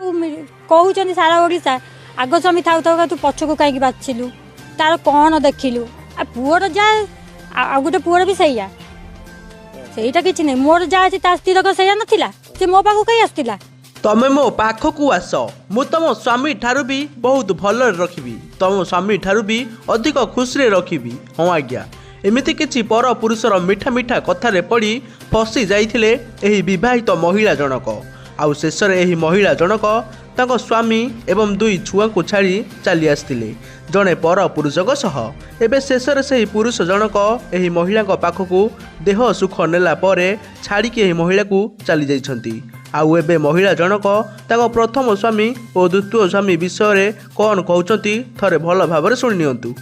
कहते सारा ओडिशा आग स्वामी थाउ थाउ तू पछक कहीं बाचिलु तार कौन देखिलु आ पुअर जा आ गोटे पुअर भी सैया सेटा किछि नै मोर जा अछि ता स्थिर को सैया नथिला से मो पाखु कहीं आस्तिला तमे मो पाखकू आस मु तुम स्वामी ठारू भी बहुत भल रखी तुम स्वामी ठारू भी अधिक खुशी रखी। हाँ आज्ञा एमिति किछि पर पुरुषर मिठा मिठा कथार पड़ी फसी जाइथिले एही विवाहित महिला जनक आउ शेष एही महिला जनक तांको स्वामी एवं दुई छुआ को छाड़ी चली आसतिले जड़े पर पुरुषक सह एबे शेष से पुरुष जनक एही महिला पाखकू देह सुख नेला परे छाड़िकी एही महिला को चली जाइछंती आउ एबे महिला जनक तांको प्रथम स्वामी और द्वितीय स्वामी विषय कौन कहउचंती थरे भल भाबरे सुनि नियंतु।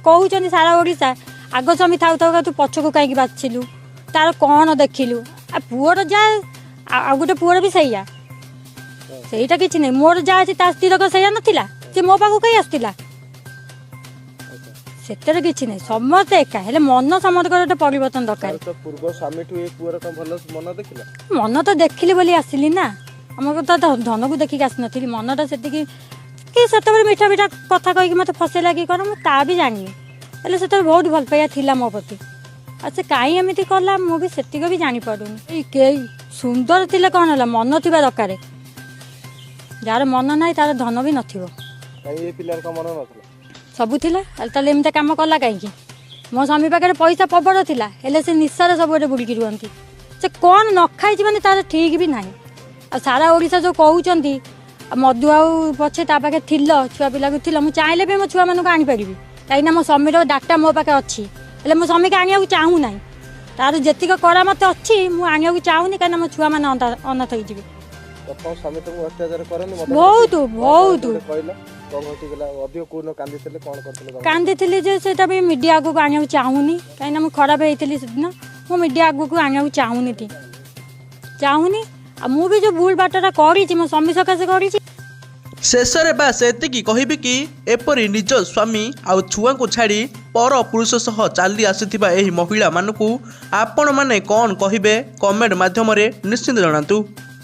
कहते सारा ओडिशा आग स्वामी थाउ थाउ तू पछक कहीं बाचिलु तार कौन देखिलु आ पुअर जा आ गोटे पुअर भी सैया सेटा किछि नै मोर जा अछि ता स्थिर को सैया नथिला से मो पाखु कहीं आस्तिला सेतरे किछि नै समस्त एका हेले मन समस्त गोटे परिवर्तन दरकार तो पूर्व स्वामी ठु ए पुअर का भल मन देखिला मन तो देखिली बोली आसिली ना हमको तो धन को देखिक आसी नथिली मनटा सेतिकी कि सेतबे मीठा मीठा कथा कहिक मते फसे लागी कर मु ता भी जानि हेले सेतबे बहुत भल पाइया थिला मो प्रति आ से काई एमिति करला मु भी सेतिक भी जानि पडुनी ए के सुंदर थिले कोन होला मन थिबा दरकार जार मन नाही तार धन भी नथिबो काई ए पिलर का मन नथला सब थिला ताले एमिति काम करला काई कि मो स्वामी पाखे पैसा प्रबल थिला हेले से निस्सार सब गोटे बुड़की रुहंती से कौन न खाई माने तार ठीक भी नाही आ सारा ओडिशा जो कहउचंती मधु आउ पछे ता पाखे थिल छुआ पिला को थिल मु चाहिले भी मो छुआ मानक आनी परिबी काईना मो स्वामी रो डाटा मो पाखे अछि हेले मो स्वामी के आनिया को चाहू नाही तार जेतिक करा मते अछि मु आनिया को चाहूनी काईना मो छुआ माने अनाथ होई जिवे तो स्वामी तुम अत्याचार करनी बहुत बहुत कहला कोन होती गेला अधिक कोन कांदिथिले कोन करथिले कांदिथिले जे सेटा भी मीडिया को आनिया को चाहूनी काईना मु खराब हेतिली सेदिन मु मीडिया को आनिया को चाहूनी थी चाहूनी आ मु भी जो भूल बाटरा करी छी मो स्वामी सकासे करी छी शेष बास एतिकी कहबी कि एपरी निज स्वामी आउ छुआ को छाड़ी पर पुरुष सह चली आसीथिबा एही महिला मानकू आपण माने कौन कहिबे कमेंट माध्यम रे निश्चिंत जणातु।